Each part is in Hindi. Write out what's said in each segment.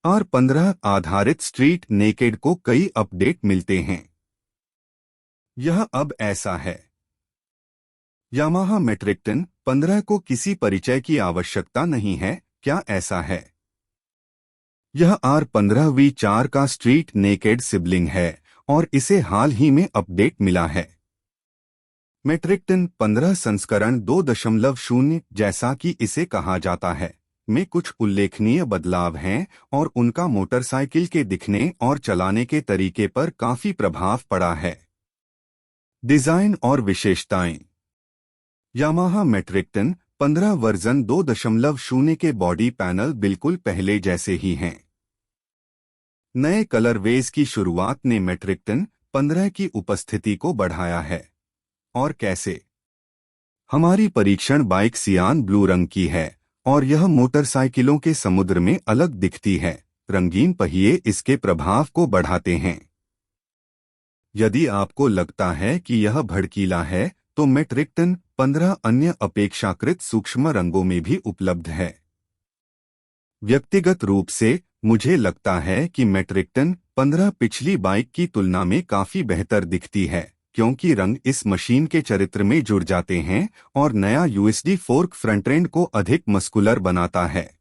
R15 आधारित स्ट्रीट नेकेड को कई अपडेट मिलते हैं। यह अब ऐसा है। यामाहा मेट्रिकटन 15 को किसी परिचय की आवश्यकता नहीं है, क्या ऐसा है? यह R15 V4 का स्ट्रीट नेकेड सिबलिंग है और इसे हाल ही में अपडेट मिला है। मेट्रिकटन 15 संस्करण 2.0 जैसा कि इसे कहा जाता है में कुछ उल्लेखनीय बदलाव हैं और उनका मोटरसाइकिल के दिखने और चलाने के तरीके पर काफी प्रभाव पड़ा है। डिजाइन और विशेषताएं। यामाहा मेट्रिकटन 15 वर्जन 2.0 के बॉडी पैनल बिल्कुल पहले जैसे ही हैं। नए कलरवेज की शुरुआत ने मेट्रिकटन 15 की उपस्थिति को बढ़ाया है। और कैसे? हमारी परीक्षण बाइक सियान ब्लू रंग की है और यह मोटरसाइकिलों के समुद्र में अलग दिखती है। रंगीन पहिए इसके प्रभाव को बढ़ाते हैं। यदि आपको लगता है कि यह भड़कीला है तो मेट्रिकटन 15 अन्य अपेक्षाकृत सूक्ष्म रंगों में भी उपलब्ध है। व्यक्तिगत रूप से मुझे लगता है कि मेट्रिकटन 15 पिछली बाइक की तुलना में काफी बेहतर दिखती है क्योंकि रंग इस मशीन के चरित्र में जुड़ जाते हैं और नया यूएसडी फोर्क फ्रंट एंड को अधिक मस्कुलर बनाता है।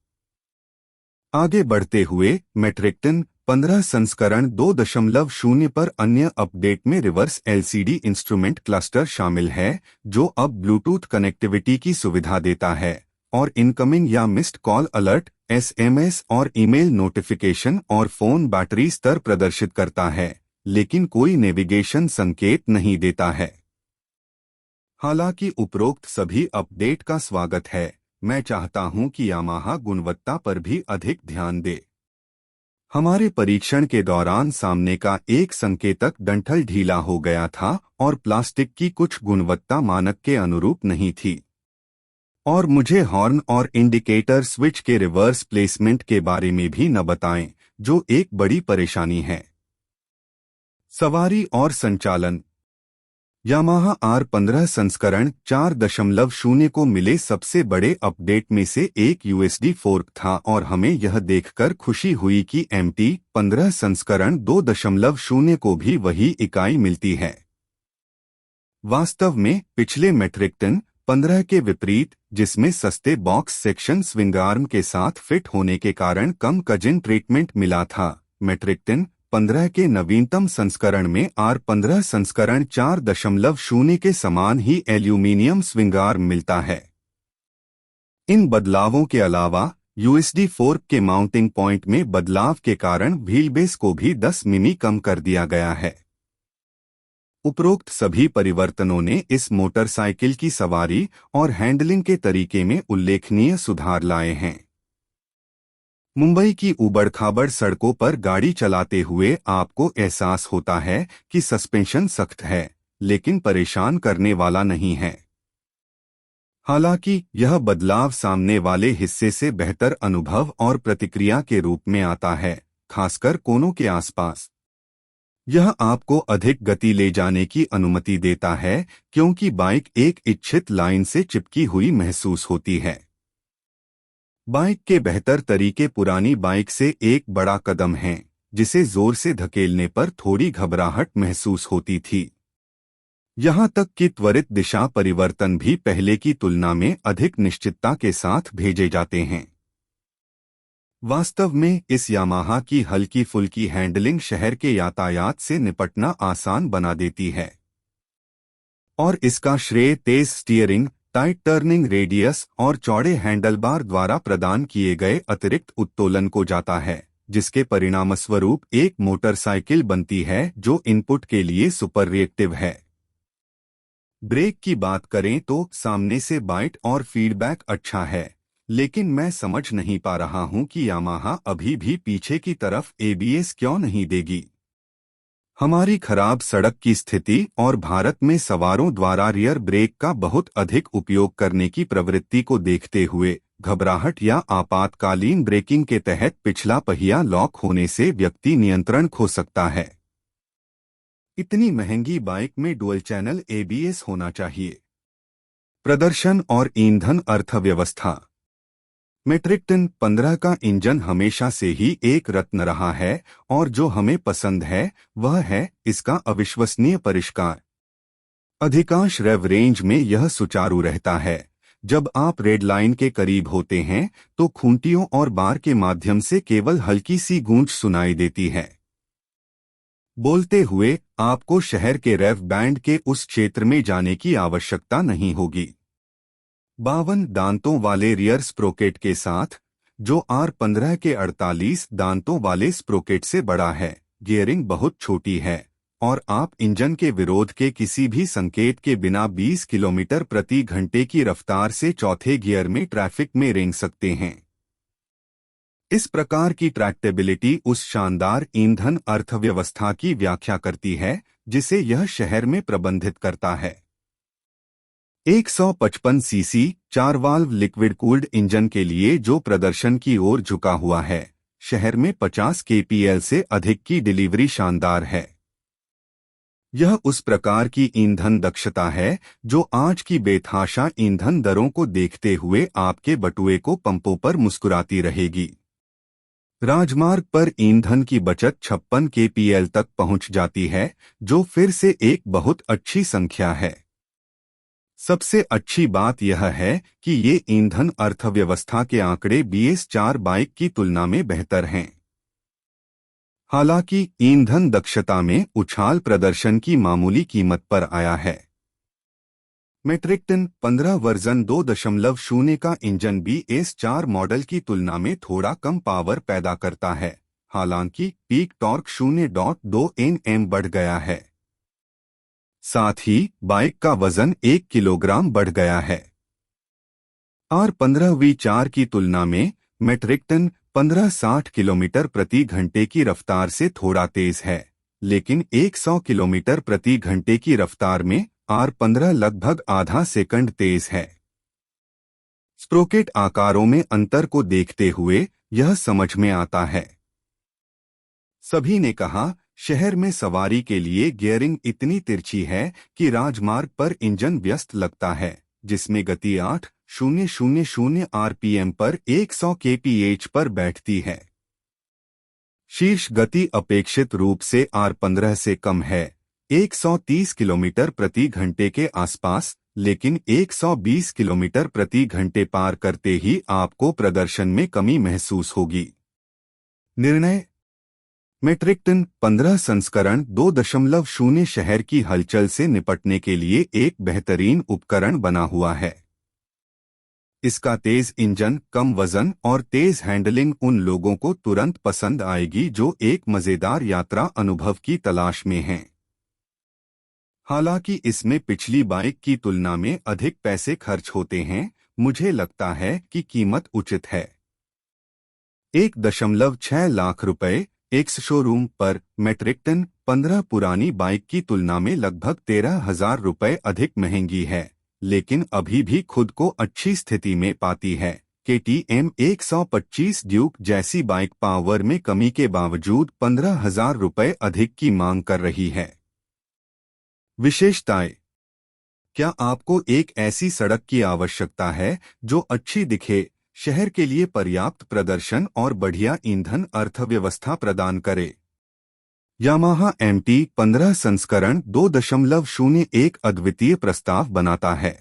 आगे बढ़ते हुए मेट्रिकटन 15 संस्करण 2.0 पर अन्य अपडेट में रिवर्स एलसीडी इंस्ट्रूमेंट क्लस्टर शामिल है जो अब ब्लूटूथ कनेक्टिविटी की सुविधा देता है और इनकमिंग या मिस्ड कॉल अलर्ट, एसएमएस और ईमेल नोटिफिकेशन और फोन बैटरी स्तर प्रदर्शित करता है, लेकिन कोई नेविगेशन संकेत नहीं देता है। हालांकि उपरोक्त सभी अपडेट का स्वागत है, मैं चाहता हूं कि यामाहा गुणवत्ता पर भी अधिक ध्यान दे। हमारे परीक्षण के दौरान सामने का एक संकेतक डंठल ढीला हो गया था और प्लास्टिक की कुछ गुणवत्ता मानक के अनुरूप नहीं थी। और मुझे हॉर्न और इंडिकेटर स्विच के रिवर्स प्लेसमेंट के बारे में भी न बताएं, जो एक बड़ी परेशानी है। सवारी और संचालन। यामाहा R15 संस्करण 4.0 को मिले सबसे बड़े अपडेट में से एक यूएसडी फोर्क था और हमें यह देखकर खुशी हुई कि MT15 संस्करण 2.0 को भी वही इकाई मिलती है। वास्तव में पिछले मेट्रिकटन 15 के विपरीत, जिसमें सस्ते बॉक्स सेक्शन स्विंग आर्म के साथ फिट होने के कारण कम कजिन ट्रीटमेंट मिला था, मेट्रिकटन 15 के नवीनतम संस्करण में R15 संस्करण 4.0 के समान ही एल्यूमीनियम स्विंग आर्म मिलता है। इन बदलावों के अलावा यूएसडी फोर्क के माउंटिंग पॉइंट में बदलाव के कारण व्हील बेस को भी 10 मिमी कम कर दिया गया है। उपरोक्त सभी परिवर्तनों ने इस मोटरसाइकिल की सवारी और हैंडलिंग के तरीके में उल्लेखनीय सुधार लाए हैं। मुंबई की उबड़-खाबड़ सड़कों पर गाड़ी चलाते हुए आपको एहसास होता है कि सस्पेंशन सख्त है, लेकिन परेशान करने वाला नहीं है। हालांकि यह बदलाव सामने वाले हिस्से से बेहतर अनुभव और प्रतिक्रिया के रूप में आता है, खासकर कोनों के आसपास। यह आपको अधिक गति ले जाने की अनुमति देता है क्योंकि बाइक एक इच्छित लाइन से चिपकी हुई महसूस होती है। बाइक के बेहतर तरीके पुरानी बाइक से एक बड़ा कदम हैं, जिसे जोर से धकेलने पर थोड़ी घबराहट महसूस होती थी। यहां तक कि त्वरित दिशा परिवर्तन भी पहले की तुलना में अधिक निश्चितता के साथ भेजे जाते हैं। वास्तव में इस यामाहा की हल्की फुल्की हैंडलिंग शहर के यातायात से निपटना आसान बना देती है और इसका श्रेय तेज स्टीयरिंग, टाइट टर्निंग रेडियस और चौड़े हैंडलबार द्वारा प्रदान किए गए अतिरिक्त उत्तोलन को जाता है, जिसके परिणामस्वरूप एक मोटरसाइकिल बनती है जो इनपुट के लिए सुपर रिएक्टिव है। ब्रेक की बात करें तो सामने से बाइट और फीडबैक अच्छा है, लेकिन मैं समझ नहीं पा रहा हूं कि यामाहा अभी भी पीछे की तरफ ABS क्यों नहीं देगी। हमारी खराब सड़क की स्थिति और भारत में सवारों द्वारा रियर ब्रेक का बहुत अधिक उपयोग करने की प्रवृत्ति को देखते हुए घबराहट या आपातकालीन ब्रेकिंग के तहत पिछला पहिया लॉक होने से व्यक्ति नियंत्रण खो सकता है। इतनी महंगी बाइक में डुअल चैनल ABS होना चाहिए। प्रदर्शन और ईंधन अर्थव्यवस्था। मेट्रिक टन 15 का इंजन हमेशा से ही एक रत्न रहा है और जो हमें पसंद है वह है इसका अविश्वसनीय परिष्कार। अधिकांश रेव रेंज में यह सुचारू रहता है। जब आप रेड लाइन के करीब होते हैं तो खूंटियों और बार के माध्यम से केवल हल्की सी गूंज सुनाई देती है। बोलते हुए आपको शहर के रेव बैंड के उस क्षेत्र में जाने की आवश्यकता नहीं होगी। 52 दांतों वाले रियर स्प्रोकेट के साथ, जो R15 के 48 दांतों वाले स्प्रोकेट से बड़ा है, गियरिंग बहुत छोटी है और आप इंजन के विरोध के किसी भी संकेत के बिना 20 किलोमीटर प्रति घंटे की रफ्तार से चौथे गियर में ट्रैफिक में रेंग सकते हैं। इस प्रकार की ट्रैक्टेबिलिटी उस शानदार ईंधन अर्थव्यवस्था की व्याख्या करती है जिसे यह शहर में प्रबंधित करता है। 155 CC 4 valve liquid cooled engine के लिए जो प्रदर्शन की ओर झुका हुआ है, शहर में 50 kpl से अधिक की डिलीवरी शानदार है। यह उस प्रकार की ईंधन दक्षता है जो आज की बेतहाशा ईंधन दरों को देखते हुए आपके बटुए को पंपों पर मुस्कुराती रहेगी। राजमार्ग पर ईंधन की बचत 56 kpl तक पहुंच जाती है, जो फिर से एक बहुत अच्छी संख्या है। सबसे अच्छी बात यह है कि ये ईंधन अर्थव्यवस्था के आंकड़े BS4 बाइक की तुलना में बेहतर हैं। हालांकि ईंधन दक्षता में उछाल प्रदर्शन की मामूली कीमत पर आया है। मेट्रिक टन 15 वर्जन 2.0 का इंजन BS4 मॉडल की तुलना में थोड़ा कम पावर पैदा करता है, हालांकि पीक टॉर्क 0.2 Nm बढ़ गया है। साथ ही बाइक का वजन 1 किलोग्राम बढ़ गया है। R15 V4 की तुलना में मेट्रिक टन 1560 किलोमीटर प्रति घंटे की रफ्तार से थोड़ा तेज है, लेकिन 100 किलोमीटर प्रति घंटे की रफ्तार में R15 लगभग आधा सेकंड तेज है। स्प्रोकेट आकारों में अंतर को देखते हुए यह समझ में आता है। सभी ने कहा, शहर में सवारी के लिए गियरिंग इतनी तिरछी है कि राजमार्ग पर इंजन व्यस्त लगता है, जिसमें गति 8,000 RPM पर 100 kph पर बैठती है। शीर्ष गति अपेक्षित रूप से R15 से कम है, 130 किलोमीटर प्रति घंटे के आसपास, लेकिन 120 किलोमीटर प्रति घंटे पार करते ही आपको प्रदर्शन में कमी महसूस होगी। निर्णय: मेट्रिक टन 15 संस्करण 2.0 शहर की हलचल से निपटने के लिए एक बेहतरीन उपकरण बना हुआ है। इसका तेज इंजन, कम वजन और तेज हैंडलिंग उन लोगों को तुरंत पसंद आएगी जो एक मजेदार यात्रा अनुभव की तलाश में हैं। हालांकि इसमें पिछली बाइक की तुलना में अधिक पैसे खर्च होते हैं, मुझे लगता है कि कीमत उचित है। 1.6 लाख रुपए एक्स शोरूम पर मेट्रिक टन 15 पुरानी बाइक की तुलना में लगभग 13,000 रुपए अधिक महंगी है, लेकिन अभी भी खुद को अच्छी स्थिति में पाती है। KTM 125 ड्यूक जैसी बाइक पावर में कमी के बावजूद 15,000 रुपए अधिक की मांग कर रही है। विशेषताएं: क्या आपको एक ऐसी सड़क की आवश्यकता है जो अच्छी दिखे, शहर के लिए पर्याप्त प्रदर्शन और बढ़िया ईंधन अर्थव्यवस्था प्रदान करे? यामाहा MT-15 संस्करण 2.0 एक अद्वितीय प्रस्ताव बनाता है।